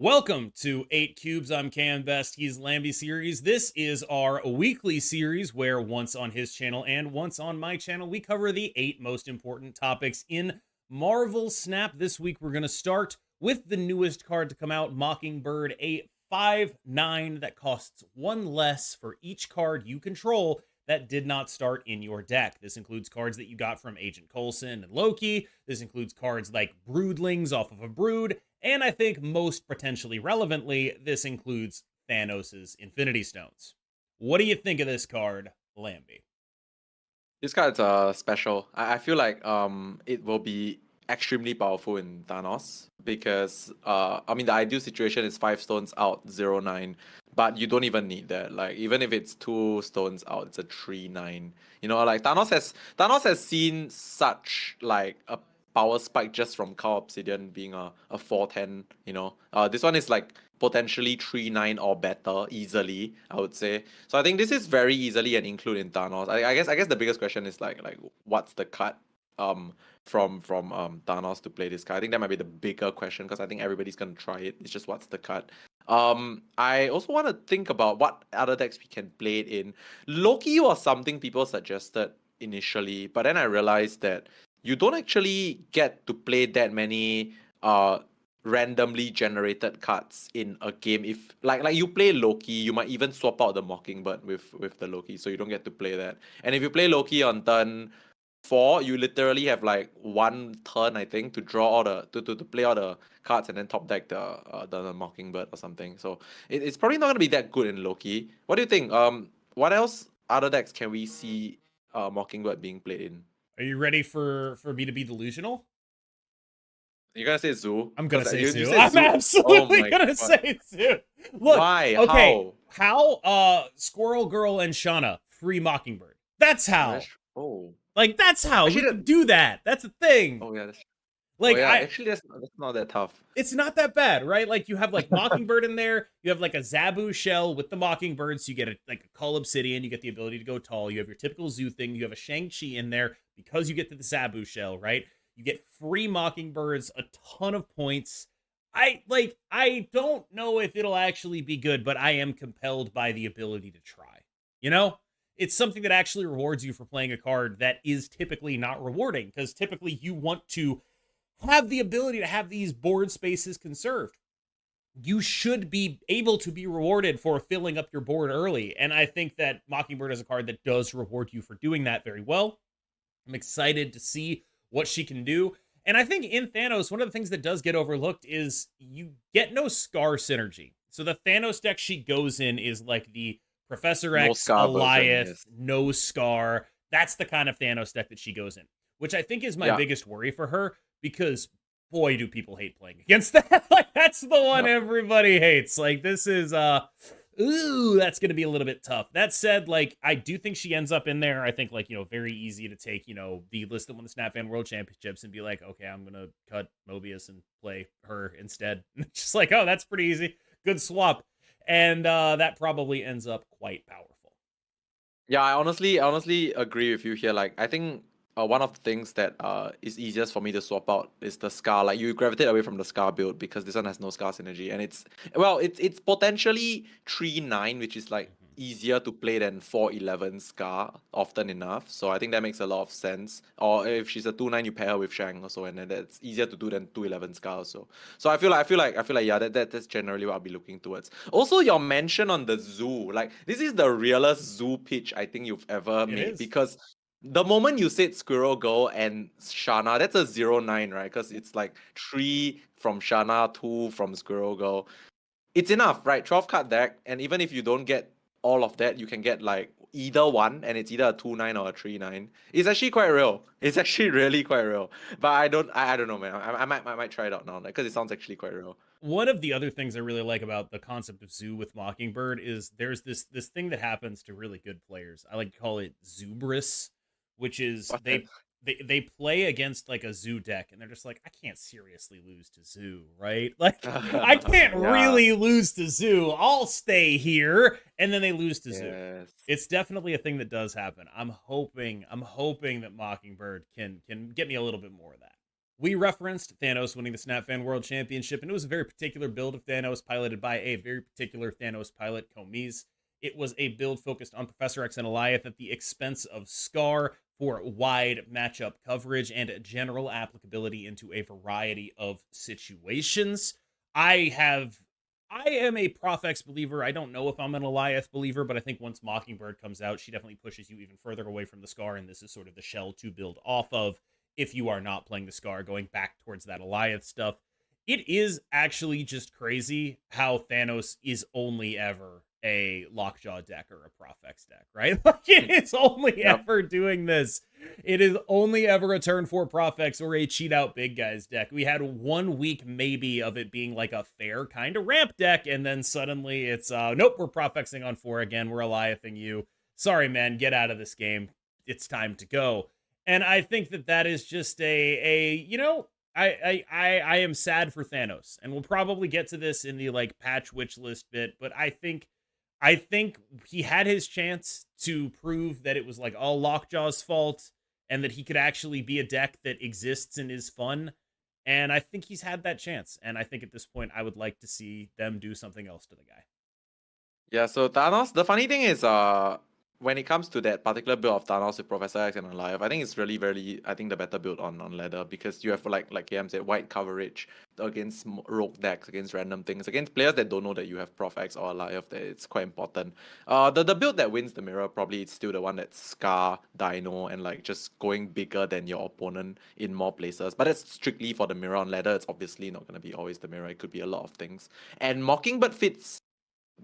Welcome to 8 Cubes. I'm Can Best. He's Lamby series. This is our weekly series where once on his channel and once on my channel, we cover the 8 most important topics in Marvel Snap. This week, we're going to start with the newest card to come out, Mockingbird, a 5/9 that costs 1 less for each card you control that did not start in your deck. This includes cards that you got from Agent Coulson and Loki. This includes cards like Broodlings off of a Brood. And I think most potentially relevantly, this includes Thanos' Infinity Stones. What do you think of this card, Lamby? This card's special. I feel like it will be extremely powerful in Thanos because I mean the ideal situation is 5 stones out 0/9, but you don't even need that. Like even if it's 2 stones out, it's a 3/9. You know, like Thanos has seen such like a power spike just from Cow Obsidian being a 4/10, you know. This one is like potentially 3/9 or better easily, I would say. So I think this is very easily an include in Thanos. I guess the biggest question is like what's the cut from Thanos to play this card? I think that might be the bigger question because I think everybody's gonna try it. It's just what's the cut. I also want to think about what other decks we can play it in. Loki was something people suggested initially, but then I realized that you don't actually get to play that many randomly generated cards in a game. If like you play Loki, you might even swap out the Mockingbird with the Loki, so you don't get to play that. And if you play Loki on turn 4, you literally have like 1 turn, I think, to draw all the to play all the cards and then top deck the Mockingbird or something. So it's probably not gonna be that good in Loki. What do you think? What else other decks can we see Mockingbird being played in? Are you ready for me to be delusional? You're gonna say Zoo? I'm gonna say You Zoo. said I'm Zoo. Oh absolutely my gonna god. say Zoo. Look, Why? okay, How? how Squirrel Girl and Shauna free Mockingbird. That's Oh, how. that's oh. Like that's how we Actually, can do that. That's a thing. oh yeah, that's oh Like yeah. I Actually, that's not that tough. it's not that bad, right? Like you have like Mockingbird in there, you have like a Zabu shell with the Mockingbird, so you get like a Cull Obsidian, you get the ability to go tall, you have your typical Zoo thing, you have a Shang-Chi in there because you get to the Zabu shell, right? You get free Mockingbirds, a ton of points. I don't know if it'll actually be good, but I am compelled by the ability to try. You know? It's something that actually rewards you for playing a card that is typically not rewarding, because typically you want to have the ability to have these board spaces conserved. You should be able to be rewarded for filling up your board early. And I think that Mockingbird is a card that does reward you for doing that very well. I'm excited to see what she can do. And I think in Thanos, one of the things that does get overlooked is you get no Scar synergy. So the Thanos deck she goes in is like the Professor No X, Scar version, Goliath, yes. no Scar. That's the kind of Thanos deck that she goes in, which I think is my Yeah. biggest worry for her because boy, do people hate playing against that. Like that's the one Yep. everybody hates. Like this is ooh, that's going to be a little bit tough. That said, like, I do think she ends up in there. I think, like, very easy to take, the list that won the Snap Fan World Championships and be like, okay, I'm going to cut Mobius and play her instead. Just like, oh, that's pretty easy. Good swap. And that probably ends up quite powerful. Yeah, I honestly agree with you here. Like, I think one of the things that is easiest for me to swap out is the Scar. Like, you gravitate away from the Scar build because this one has no Scar synergy, and it's potentially 3/9, which is like Mhm. easier to play than 4/11 Scar often enough. So I think that makes a lot of sense. Or if she's a 2/9, you pair her with Shang also, and then that's easier to do than 2/11 Scar also. So I feel like yeah, that's generally what I'll be looking towards. Also, your mention on the zoo, like this is the realest zoo pitch I think you've ever It made is. because the moment you said Squirrel Girl and Shana, that's a 0/9, right? Because it's like 3 from Shana, 2 from Squirrel Girl. It's enough, right? 12 card deck, and even if you don't get all of that, you can get like either one, and it's either a 2/9 or a 3/9. It's actually quite real. It's actually really quite real. But I don't know, man. I might try it out now because it sounds actually quite real. One of the other things I really like about the concept of zoo with Mockingbird is there's this thing that happens to really good players. I like to call it Zubris, which is What's that? they play against like a zoo deck and they're just like, I can't seriously lose to zoo, right? Like I can't Yeah. really lose to zoo. I'll stay here, and then they lose to zoo. Yes. It's definitely a thing that does happen. I'm hoping that Mockingbird can get me a little bit more of that. We referenced Thanos winning the Snap Fan World Championship, and it was a very particular build of Thanos piloted by a very particular Thanos pilot, Komiz. It was a build focused on Professor X and Eliath at the expense of Scar for wide matchup coverage and general applicability into a variety of situations. I am a Profex believer. I don't know if I'm an Eliath believer, but I think once Mockingbird comes out, she definitely pushes you even further away from the Scar, and this is sort of the shell to build off of if you are not playing the Scar, going back towards that Eliath stuff. It is actually just crazy how Thanos is only ever a Lockjaw deck or a Profex deck, right? Like, it is only ever doing this. It is only ever a turn 4 Profex or a cheat out big guys deck. We had 1 week maybe of it being like a fair kind of ramp deck, and then suddenly it's nope, we're Profexing on 4 again, we're Eliathing you. Sorry, man, get out of this game. It's time to go. And I think that is just I am sad for Thanos, and we'll probably get to this in the like patch wish list bit, but I think he had his chance to prove that it was like all Lockjaw's fault and that he could actually be a deck that exists and is fun. And I think he's had that chance. And I think at this point, I would like to see them do something else to the guy. Yeah, so Thanos, the funny thing is, when it comes to that particular build of Thanos with Professor X and Alive, I think it's really, really, I think the better build on ladder, because you have like KM said, wide coverage against rogue decks, against random things, against players that don't know that you have Prof X or Alive. That it's quite important. The build that wins the mirror probably is still the one that's Scar, Dino, and like just going bigger than your opponent in more places. But that's strictly for the mirror. On ladder, it's obviously not going to be always the mirror. It could be a lot of things. And Mockingbird fits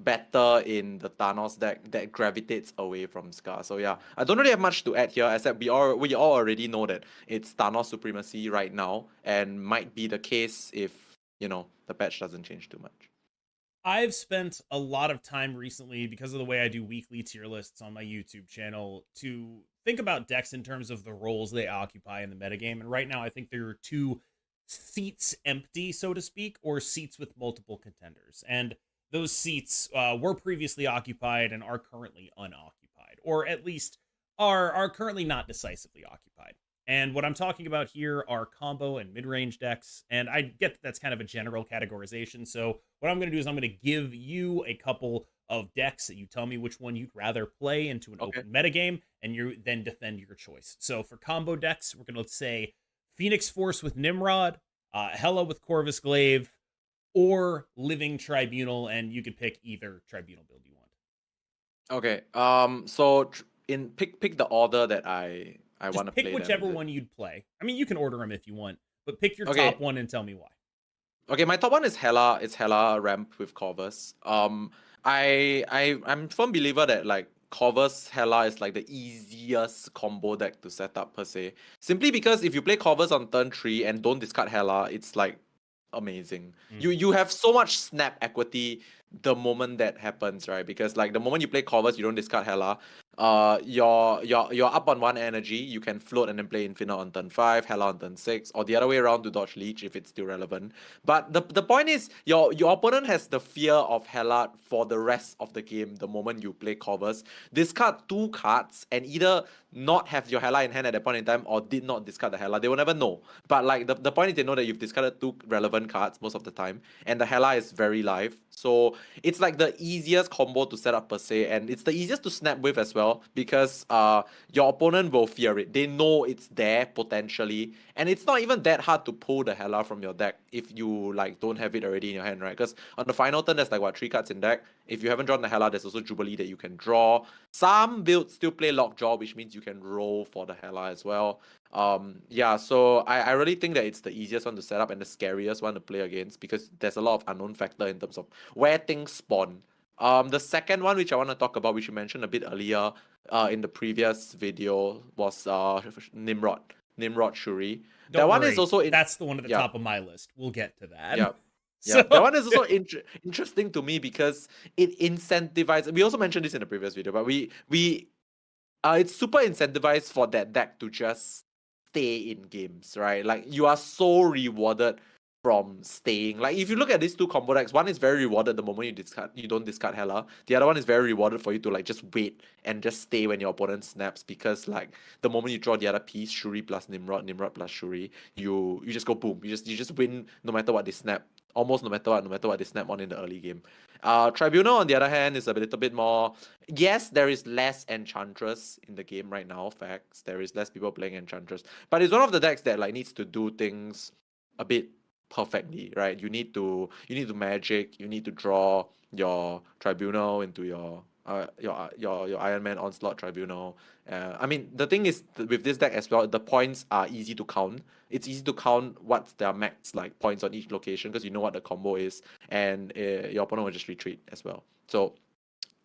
better in the Thanos deck that gravitates away from Scar. So yeah, I don't really have much to add here, except we all already know that it's Thanos supremacy right now, and might be the case if, you know, the patch doesn't change too much. I've spent a lot of time recently, because of the way I do weekly tier lists on my YouTube channel, to think about decks in terms of the roles they occupy in the metagame. And right now, I think there are 2 seats empty, so to speak, or seats with multiple contenders. And those seats were previously occupied and are currently unoccupied, or at least are currently not decisively occupied. And what I'm talking about here are combo and mid-range decks, and I get that that's kind of a general categorization. So what I'm going to do is I'm going to give you a couple of decks that you tell me which one you'd rather play into an open metagame, and you then defend your choice. So for combo decks, we're going to say Phoenix Force with Nimrod, Hela with Corvus Glaive, or Living Tribunal, and you could pick either Tribunal build you want. Okay. So pick the order that I want to play. Pick whichever one you'd play. I mean, you can order them if you want, but pick your top one and tell me why. Okay, my top one is Hela. It's Hela ramp with Corvus. I'm a firm believer that like Corvus Hela is like the easiest combo deck to set up per se. Simply because if you play Corvus on turn 3 and don't discard Hela, it's like amazing. You have so much snap equity the moment that happens, right? Because like the moment you play Corvus, you don't discard Hela. You're up on 1 energy. You can float and then play Infinite on turn 5, Hela on turn 6, or the other way around to dodge Leech if it's still relevant. But the point is, your opponent has the fear of Hela for the rest of the game. The moment you play Corvus, discard 2 cards and either not have your Hela in hand at that point in time, or did not discard the Hela. They will never know. But like the point is, they know that you've discarded 2 relevant cards most of the time, and the Hela is very live. So it's like the easiest combo to set up per se, and it's the easiest to snap with as well, because your opponent will fear it. They know it's there potentially, and it's not even that hard to pull the Hela from your deck if you like don't have it already in your hand, right? Because on the final turn, there's like what, 3 cards in deck. If you haven't drawn the Hela, there's also Jubilee that you can draw. Some builds still play Lockjaw, which means you can roll for the Hela as well. Yeah, so I really think that it's the easiest one to set up and the scariest one to play against, because there's a lot of unknown factor in terms of where things spawn. The second one, which I want to talk about, which you mentioned a bit earlier in the previous video, was Nimrod Shuri. That one is also that's the one at the top of my list. We'll get to that. Yeah. Yeah, that one is also interesting to me because it incentivizes. We also mentioned this in the previous video, but it's super incentivized for that deck to just stay in games, right? Like you are so rewarded from staying. Like if you look at these two combo decks, one is very rewarded the moment you don't discard Hela. The other one is very rewarded for you to like just wait and just stay when your opponent snaps, because like the moment you draw the other piece, Shuri plus Nimrod, Nimrod plus Shuri, you just go boom. You just win no matter what they snap. Almost no matter what they snap on in the early game. Tribunal on the other hand is a little bit more. Yes, there is less Enchantress in the game right now. Facts. There is less people playing Enchantress, but it's one of the decks that like needs to do things a bit perfectly, right? You need to magic, you need to draw your Tribunal into your Iron Man Onslaught Tribunal. I mean, the thing is with this deck as well, the points are easy to count. It's easy to count what's their max like points on each location, because you know what the combo is, and your opponent will just retreat as well. So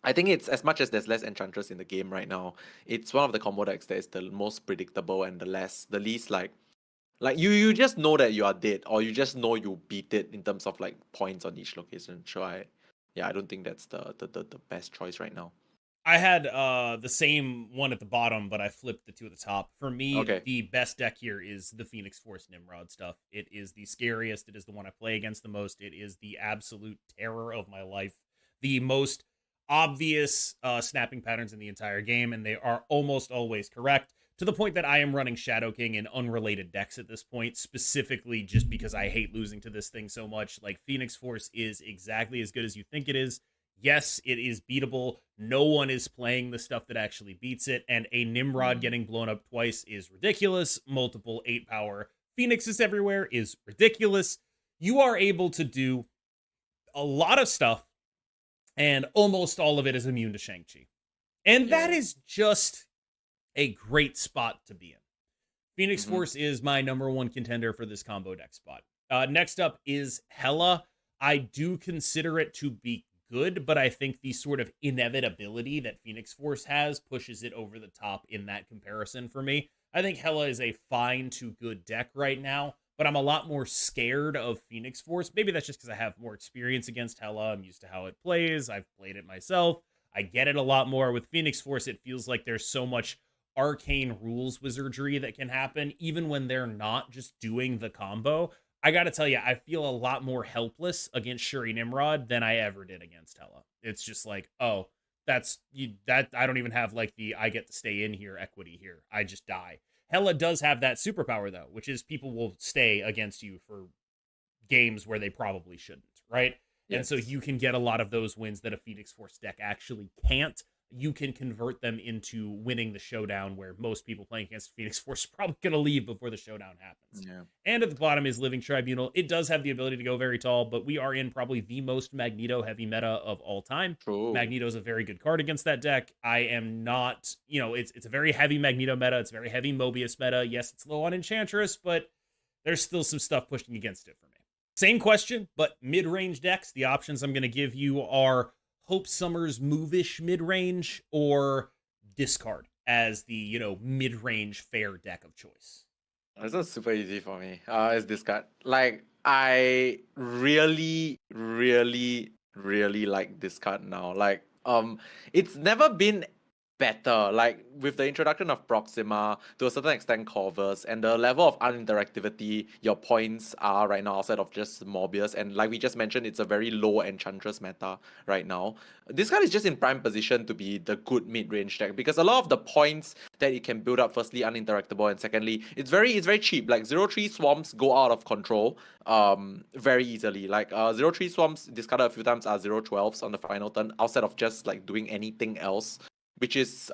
I think it's, as much as there's less Enchantress in the game right now, it's one of the combo decks that is the most predictable and the least like you just know that you are dead, or you just know you beat it in terms of like points on each location. So I don't think that's the best choice right now. I had the same one at the bottom, but I flipped the two at the top. For me, Okay. the best deck here is the Phoenix Force Nimrod stuff. It is the scariest. It is the one I play against the most. It is the absolute terror of my life. The most obvious snapping patterns in the entire game, and they are almost always correct, to the point that I am running Shadow King in unrelated decks at this point, specifically just because I hate losing to this thing so much. Like, Phoenix Force is exactly as good as you think it is. Yes, it is beatable. No one is playing the stuff that actually beats it, and a Nimrod getting blown up twice is ridiculous. Multiple 8 power Phoenixes everywhere is ridiculous. You are able to do a lot of stuff, and almost all of it is immune to Shang-Chi. And that Yeah. is just a great spot to be in. Phoenix Force is my number one contender for this combo deck spot. Next up is Hela. I do consider it to be good, but I think the sort of inevitability that Phoenix Force has pushes it over the top in that comparison for me. I think Hela is a fine to good deck right now, but I'm a lot more scared of Phoenix Force. Maybe that's just because I have more experience against Hela. I'm used to how it plays. I've played it myself. I get it a lot more. With Phoenix Force, it feels like there's so much arcane rules wizardry that can happen, even when they're not just doing the combo. I gotta tell you, I feel a lot more helpless against Shuri Nimrod than I ever did against Hela. It's just like, oh, that I don't even have like the I get to stay in here equity here. I just die. Hela does have that superpower though, which is people will stay against you for games where they probably shouldn't, right? And so Yes. you can get a lot of those wins that a Phoenix Force deck actually can't. You can convert them into winning the showdown, where most people playing against Phoenix Force are probably going to leave before the showdown happens. Yeah. And at the bottom is Living Tribunal. It does have the ability to go very tall, but we are in probably the most Magneto heavy meta of all time. True. Magneto is a very good card against that deck. I am not, it's a very heavy Magneto meta. It's a very heavy Mobius meta. Yes, it's low on Enchantress, but there's still some stuff pushing against it for me. Same question, but mid-range decks. The options I'm going to give you are Hope Summers move-ish mid-range, or discard as the, mid-range fair deck of choice. It's not super easy for me. It's this card. Like I really, really, really like this card now. Like it's never been better. Like with the introduction of Proxima, to a certain extent Corvus, and the level of uninteractivity your points are right now outside of just Mobius, and like we just mentioned, it's a very low Enchantress meta right now. This card is just in prime position to be the good mid-range deck, because a lot of the points that it can build up, firstly uninteractable, and secondly it's very cheap. Like 0-3 swarms go out of control very easily. Like 0-3 swarms discarded a few times are 0-12s on the final turn, outside of just like doing anything else, which is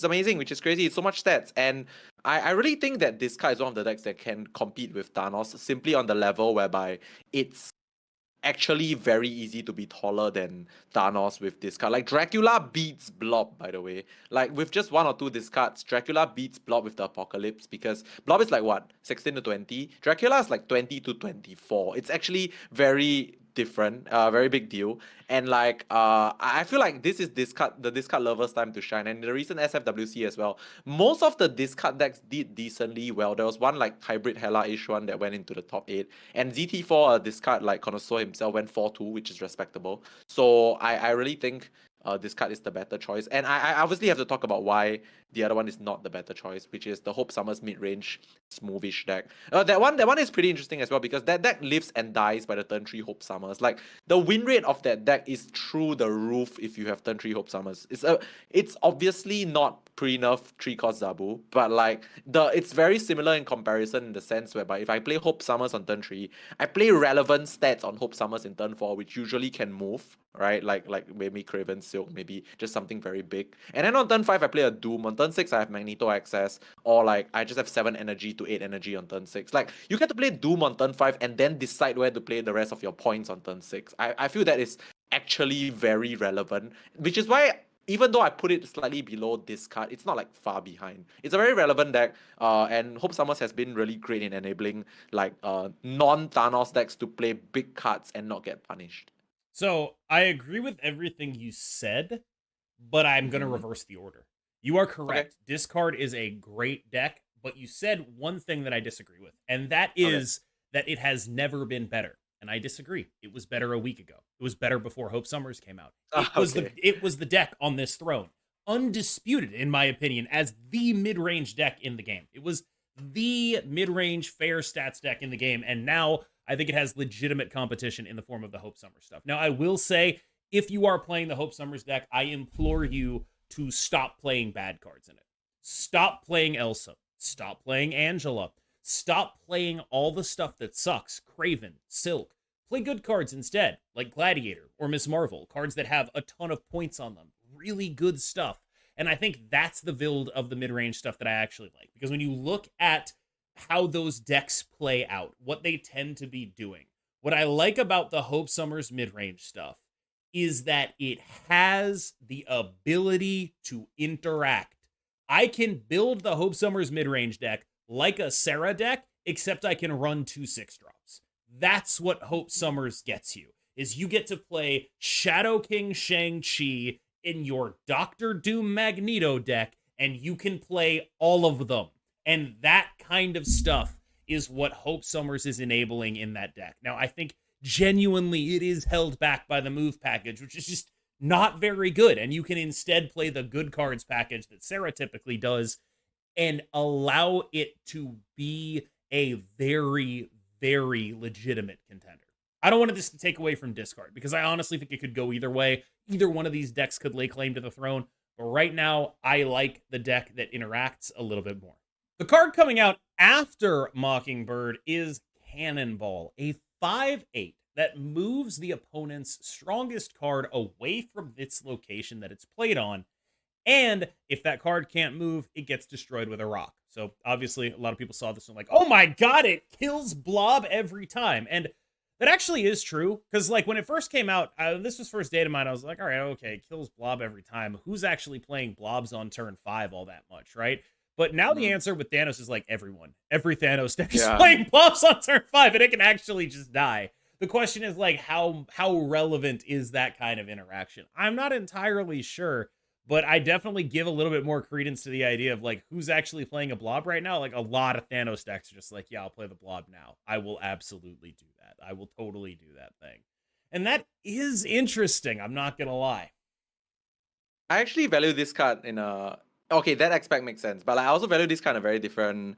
amazing, which is crazy. It's so much stats, and I really think that this card is one of the decks that can compete with Thanos, simply on the level whereby it's actually very easy to be taller than Thanos with this card. Like Dracula beats Blob, by the way. Like with just one or two discards, Dracula beats Blob with the Apocalypse, because Blob is like what, 16 to 20? Dracula is like 20 to 24. It's actually very different, very big deal. And like I feel like this is the discard lovers' time to shine. And the recent SFWC as well, most of the discard decks did decently well. There was one like hybrid Hela-ish one that went into the top 8. And ZT4, this card like connoisseur himself, went 4-2, which is respectable. So I really think this card is the better choice. And I obviously have to talk about why the other one is not the better choice, which is the Hope Summers mid-range. smoothish deck. That one is pretty interesting as well because that deck lives and dies by the turn 3 Hope Summers. Like the win rate of that deck is through the roof if you have turn 3 Hope Summers. It's obviously not pre-nerf 3-cost Zabu, but like it's very similar in comparison in the sense whereby if I play Hope Summers on turn 3, I play relevant stats on Hope Summers in turn 4, which usually can move, right? Like maybe Craven Silk, maybe just something very big. And then on turn 5, I play a Doom. On turn 6, I have Magneto access, or like I just have 7 energy to 8 energy on turn 6. Like you get to play Doom on turn 5 and then decide where to play the rest of your points on turn 6. I feel that is actually very relevant, which is why even though I put it slightly below this card, it's not like far behind. It's a very relevant deck, and Hope Summers has been really great in enabling like non-Thanos decks to play big cards and not get punished. So I agree with everything you said, but I'm going to reverse the order. You are correct. Okay. Discard is a great deck, but you said one thing that I disagree with, and that is that it has never been better. And I disagree. It was better a week ago. It was better before Hope Summers came out. It was the deck on this throne. Undisputed, in my opinion, as the mid-range deck in the game. It was the mid-range fair stats deck in the game, and now I think it has legitimate competition in the form of the Hope Summers stuff. Now, I will say, if you are playing the Hope Summers deck, I implore you to stop playing bad cards in it. Stop playing Elsa. Stop playing Angela. Stop playing all the stuff that sucks. Craven, Silk. Play good cards instead, like Gladiator or Miss Marvel. Cards that have a ton of points on them. Really good stuff. And I think that's the build of the mid-range stuff that I actually like. Because when you look at how those decks play out, what they tend to be doing, what I like about the Hope Summers mid-range stuff is that it has the ability to interact. I can build the Hope Summers mid-range deck like a Sarah deck, except I can run 2 6-drops. That's what Hope Summers gets you, is you get to play Shadow King Shang-Chi in your Doctor Doom Magneto deck, and you can play all of them. And that kind of stuff is what Hope Summers is enabling in that deck. Now, I think genuinely it is held back by the move package, which is just not very good. And you can instead play the good cards package that Sarah typically does and allow it to be a very, very legitimate contender. I don't want this to take away from discard because I honestly think it could go either way. Either one of these decks could lay claim to the throne. But right now, I like the deck that interacts a little bit more. The card coming out after Mockingbird is Cannonball, a 5/8 that moves the opponent's strongest card away from its location that it's played on. And if that card can't move, it gets destroyed with a rock. So obviously, a lot of people saw this and like, oh my god, it kills Blob every time. And that actually is true. Because like when it first came out, this was first data mine, I was like, all right, okay, it kills Blob every time. Who's actually playing Blobs on turn 5 all that much, right? But now the answer with Thanos is like everyone. Every Thanos deck is playing Blobs on turn 5 and it can actually just die. The question is like, how relevant is that kind of interaction? I'm not entirely sure. But I definitely give a little bit more credence to the idea of like who's actually playing a Blob right now. Like a lot of Thanos decks are just like, yeah, I'll play the Blob now. I will absolutely do that. I will totally do that thing. And that is interesting. I'm not going to lie. I actually value this card in a... Okay, that aspect makes sense, but I also value this kind of very different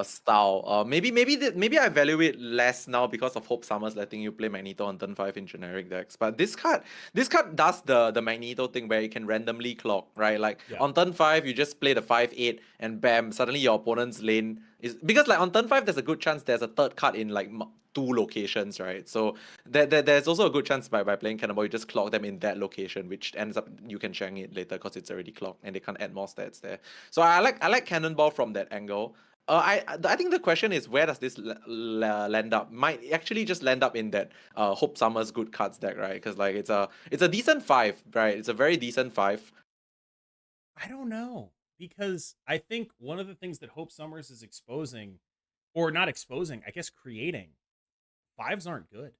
style. Maybe I value it less now because of Hope Summers letting you play Magneto on turn 5 in generic decks. But this card does the Magneto thing where you can randomly clock, right? Like on turn 5, you just play the 5/8 and bam, suddenly your opponent's lane is... Because like on turn 5, there's a good chance there's a third card in like 2 locations, right? So there's also a good chance by playing Cannonball, you just clock them in that location, which ends up you can shang it later because it's already clocked and they can't add more stats there. So I like Cannonball from that angle. I think the question is, where does this land up? Might actually just land up in that Hope Summers good cards deck, right? Because like it's a decent 5, right? It's a very decent 5. I don't know, because I think one of the things that Hope Summers is exposing, or not exposing, I guess creating, 5s aren't good.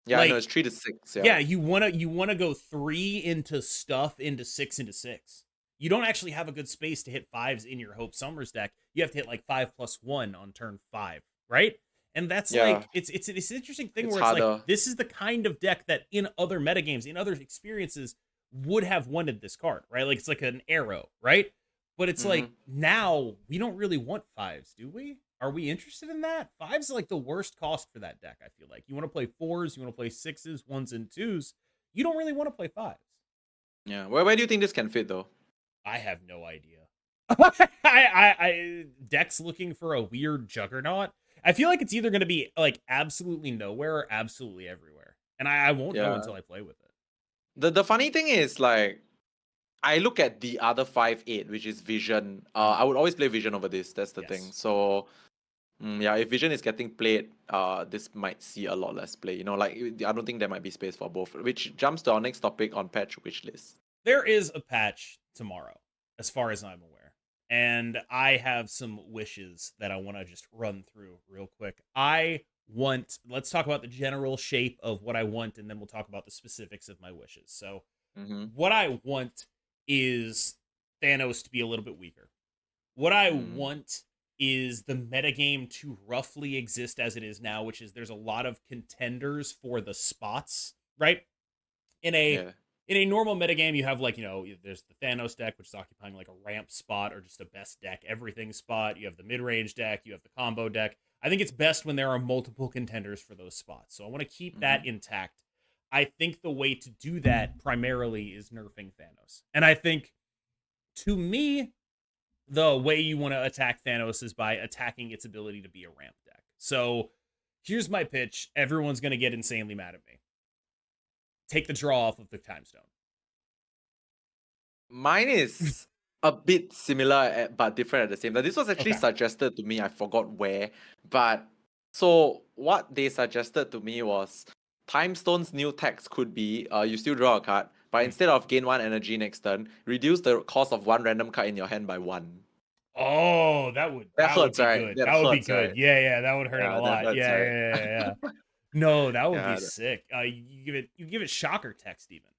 Yeah, like, I know, it's 3 to 6. Yeah, you wanna go 3 into stuff into 6 into 6. You don't actually have a good space to hit 5s in your Hope Summers deck. You have to hit like 5+1 on turn 5, right? And that's like it's an interesting thing where it's harder. Like this is the kind of deck that in other metagames, in other experiences, would have wanted this card, right? Like it's like an arrow, right? But it's like now we don't really want 5s, do we? Are we interested in that? Five's like the worst cost for that deck, I feel like. You want to play fours, you want to play sixes, ones, and twos. You don't really want to play fives. Yeah. Where do you think this can fit though? I have no idea. Deck's looking for a weird juggernaut. I feel like it's either going to be like absolutely nowhere or absolutely everywhere, and I won't know until I play with it. The funny thing is, like, I look at the other 5/8, which is Vision. I would always play Vision over this. That's the thing. So, yeah, if Vision is getting played, this might see a lot less play. You know, like, I don't think there might be space for both. Which jumps to our next topic on patch wishlist. There is a patch tomorrow, as far as I'm aware. And I have some wishes that I want to just run through real quick. Let's talk about the general shape of what I want, and then we'll talk about the specifics of my wishes. So, what I want is Thanos to be a little bit weaker. What I want is the metagame to roughly exist as it is now, which is there's a lot of contenders for the spots, right? In a normal metagame, you have, like, there's the Thanos deck, which is occupying like a ramp spot or just a best deck everything spot. You have the mid-range deck, you have the combo deck. I think it's best when there are multiple contenders for those spots. So I want to keep that intact. I think the way to do that primarily is nerfing Thanos. And I think, to me, the way you want to attack Thanos is by attacking its ability to be a ramp deck. So here's my pitch. Everyone's going to get insanely mad at me. Take the draw off of the time stone. Mine is a bit similar but different at the same time. This was actually suggested to me. I forgot where. But so what they suggested to me was Time Stone's new text could be you still draw a card, but instead of gain 1 energy next turn, reduce the cost of 1 random card in your hand by 1. Oh, that would be right? good. That would be good. Right? Yeah, that would hurt it a lot. Yeah. No, that would be sick. You give it shocker text even.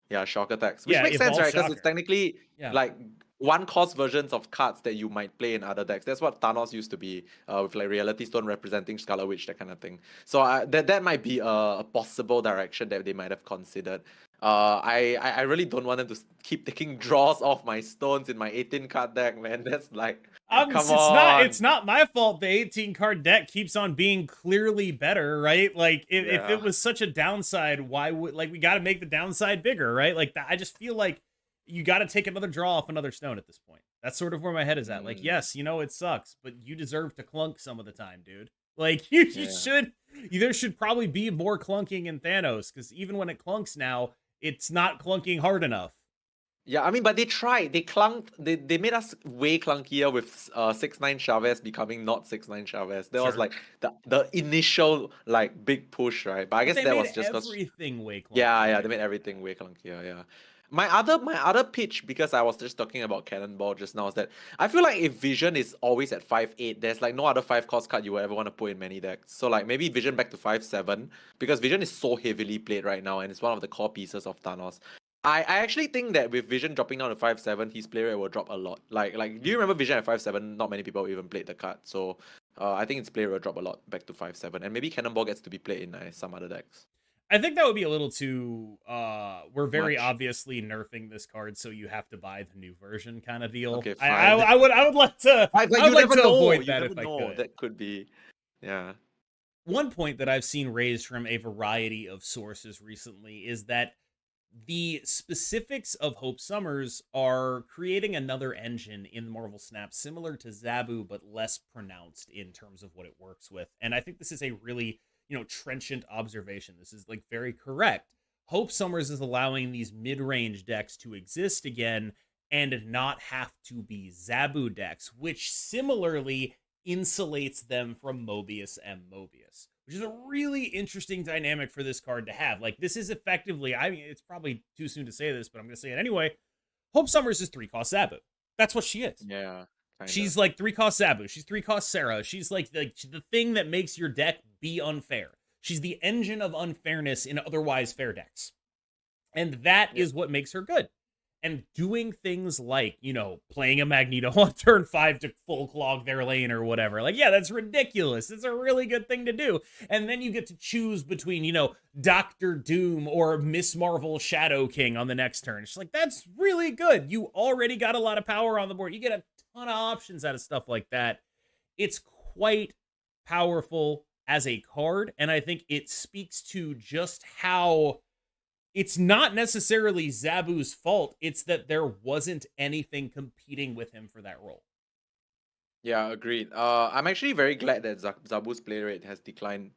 Yeah, shocker text. Which makes sense, right? Because it's technically like 1-cost versions of cards that you might play in other decks. That's what Thanos used to be, with like Reality Stone representing Scarlet Witch, that kind of thing. So that might be a possible direction that they might have considered. I really don't want them to keep taking draws off my stones in my 18-card deck, man. That's like, come on. It's not my fault the 18-card deck keeps on being clearly better, right? Like, if it was such a downside, why would, like, we got to make the downside bigger, right? Like, I just feel like you got to take another draw off another stone at this point. That's sort of where my head is at. Like, yes, it sucks, but you deserve to clunk some of the time, dude. Like, there should probably be more clunking in Thanos, because even when it clunks now, it's not clunking hard enough. Yeah, I mean, but they tried. They clunked. They made us way clunkier with 6-9 Chavez becoming not 6-9 Chavez. That was like the initial like big push, right? But I guess that was just because everything way clunkier. Yeah, they made everything way clunkier. Yeah. My other pitch, because I was just talking about Cannonball just now, is that I feel like if Vision is always at 5/8, there's like no other 5-cost card you would ever want to put in many decks. So like maybe Vision back to 5/7, because Vision is so heavily played right now and it's one of the core pieces of Thanos. I actually think that with Vision dropping down to 5/7, his play rate will drop a lot. Like do you remember Vision at 5/7? Not many people even played the card. So I think its play rate will drop a lot back to 5/7. And maybe Cannonball gets to be played in some other decks. I think that would be a little too we're very obviously nerfing this card, so you have to buy the new version kind of deal. Okay, fine. I would like to avoid that if I could. That could be. Yeah. One point that I've seen raised from a variety of sources recently is that the specifics of Hope Summers are creating another engine in Marvel Snap similar to Zabu, but less pronounced in terms of what it works with. And I think this is a really, trenchant observation. This is like very correct. Hope Summers is allowing these mid-range decks to exist again and not have to be Zabu decks, which similarly insulates them from Mobius and Mobius, which is a really interesting dynamic for this card to have. Like, this is effectively, I mean, it's probably too soon to say this, but I'm going to say it anyway. Hope Summers is 3-cost Zabu. That's what she is. Yeah. Kinda. She's like 3-cost Zabu. She's 3-cost Sarah. She's like the thing that makes your deck be unfair. She's the engine of unfairness in otherwise fair decks. And that is what makes her good. And doing things like, playing a Magneto on turn 5 to full clog their lane or whatever. Like, yeah, that's ridiculous. It's a really good thing to do. And then you get to choose between, Doctor Doom or Miss Marvel Shadow King on the next turn. It's like, that's really good. You already got a lot of power on the board. You get a ton of options out of stuff like that. It's quite powerful as a card, and I think it speaks to just how it's not necessarily Zabu's fault. It's that there wasn't anything competing with him for that role. Yeah, agreed. I'm actually very glad that Zabu's play rate has declined.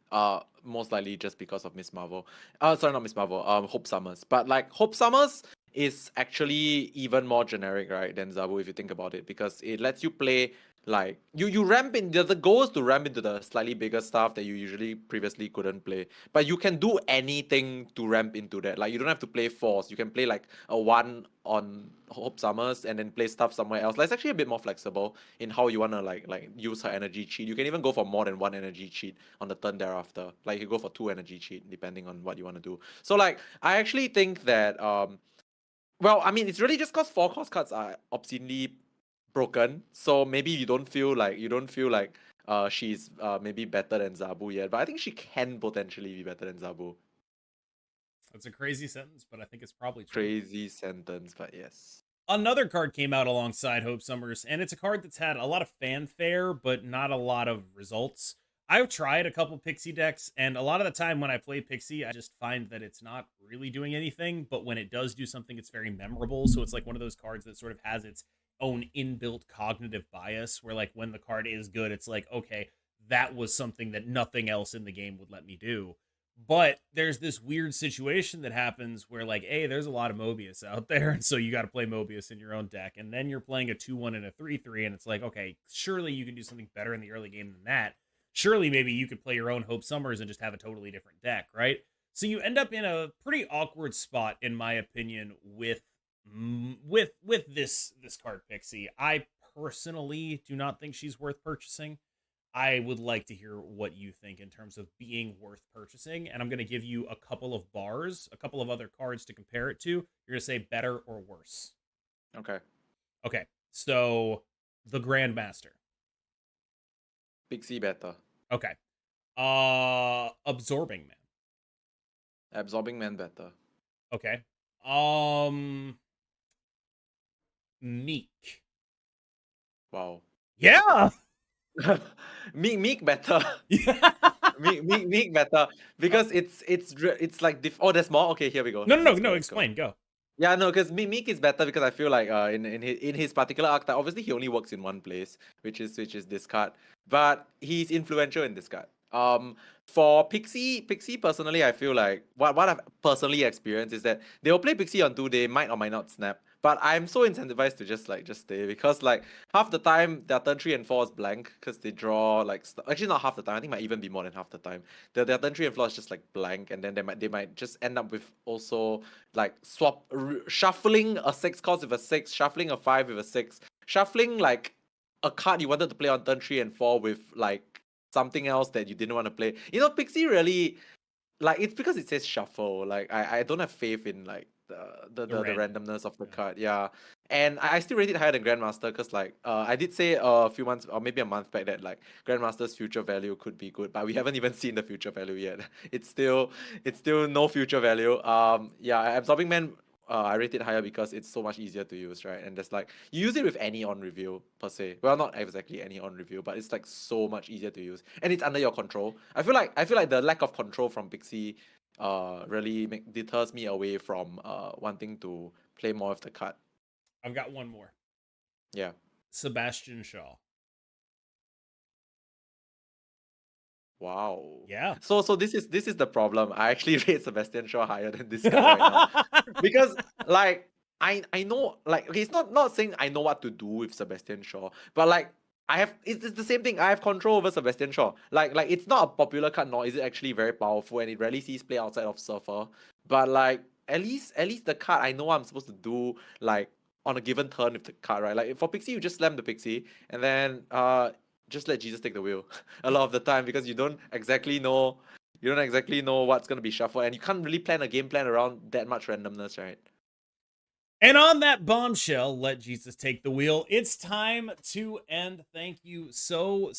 Most likely just because of Miss Marvel. Sorry, not Miss Marvel. Hope Summers. But like Hope Summers is actually even more generic, right, than Zabu if you think about it, because it lets you play like you ramp in the goal is to ramp into the slightly bigger stuff that you usually previously couldn't play. But you can do anything to ramp into that. Like you don't have to play Force. You can play like a 1 on Hope Summers and then play stuff somewhere else. Like it's actually a bit more flexible in how you wanna like use her energy cheat. You can even go for more than 1 energy cheat on the turn thereafter. Like you go for 2 energy cheat depending on what you want to do. So like I actually think that well, I mean it's really just cause 4 cost cards are obscenely broken. So maybe you don't feel like she's maybe better than Zabu yet. But I think she can potentially be better than Zabu. That's a crazy sentence, but I think it's probably true. Crazy sentence, but yes. Another card came out alongside Hope Summers, and it's a card that's had a lot of fanfare, but not a lot of results. I've tried a couple Pixie decks, and a lot of the time when I play Pixie, I just find that it's not really doing anything, but when it does do something, it's very memorable. So it's like one of those cards that sort of has its own inbuilt cognitive bias, where like when the card is good, it's like, okay, that was something that nothing else in the game would let me do. But there's this weird situation that happens where, like, hey, there's a lot of Mobius out there, and so you got to play Mobius in your own deck. And then you're playing a 2-1 and a 3-3, and it's like, okay, surely you can do something better in the early game than that. Surely maybe you could play your own Hope Summers and just have a totally different deck, right? So you end up in a pretty awkward spot, in my opinion, with this card Pixie. I personally do not think she's worth purchasing. I would like to hear what you think in terms of being worth purchasing. And I'm going to give you a couple of bars, a couple of other cards to compare it to. You're going to say better or worse. Okay. Okay. So the Grandmaster. Pixie better. Okay. Absorbing Man. Absorbing Man better. Okay. Meek. Wow. Yeah. Meek better. Yeah. Meek better because it's like oh, there's more. Okay, here we go. No. Explain. Go. Yeah, no, because Meek is better because I feel like in his particular archetype, obviously he only works in one place, which is discard, but he's influential in discard. For Pixie personally, I feel like what I've personally experienced is that they will play Pixie on 2, they might or might not snap. But I'm so incentivized to just stay, because like half the time their turn 3 and 4 is blank because they draw like actually not half the time, I think it might even be more than half the time. Their turn 3 and 4 is just like blank, and then they might just end up with also like shuffling a 6 cost with a 6, shuffling a 5 with a 6, shuffling like a card you wanted to play on turn 3 and 4 with like something else that you didn't want to play. You know, Pixie really, like, it's because it says shuffle. Like I don't have faith in like the randomness of the card. Yeah. And I still rate it higher than Grandmaster because like I did say a few months or maybe a month back that like Grandmaster's future value could be good, but we haven't even seen the future value yet. It's still no future value. Yeah, Absorbing Man, I rate it higher because it's so much easier to use, right? And there's like you use it with any on review per se. Well, not exactly any on review, but it's like so much easier to use, and it's under your control. I feel like the lack of control from Pixie really deters me away from wanting to play more of the card. I've got one more. Yeah. Sebastian Shaw. Wow. Yeah. So this is the problem. I actually rate Sebastian Shaw higher than this guy right now. Because like I know, like, okay, it's not saying I know what to do with Sebastian Shaw, but like it's the same thing. I have control over Sebastian Shaw. Like it's not a popular card, nor is it actually very powerful, and it rarely sees play outside of Surfer. But like at least the card, I know what I'm supposed to do like on a given turn with the card, right? Like for Pixie, you just slam the Pixie and then just let Jesus take the wheel a lot of the time, because you don't exactly know what's gonna be shuffled, and you can't really plan a game plan around that much randomness, right? And on that bombshell, let Jesus take the wheel. It's time to end. Thank you so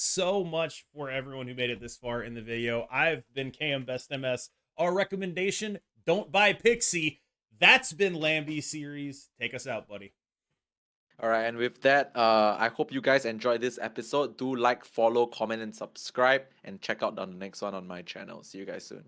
much for everyone who made it this far in the video. I've been KM Best MS. Our recommendation: don't buy Pixie. That's been Lamby series. Take us out, buddy. All right, and with that, I hope you guys enjoyed this episode. Do like, follow, comment, and subscribe, and check out on the next one on my channel. See you guys soon.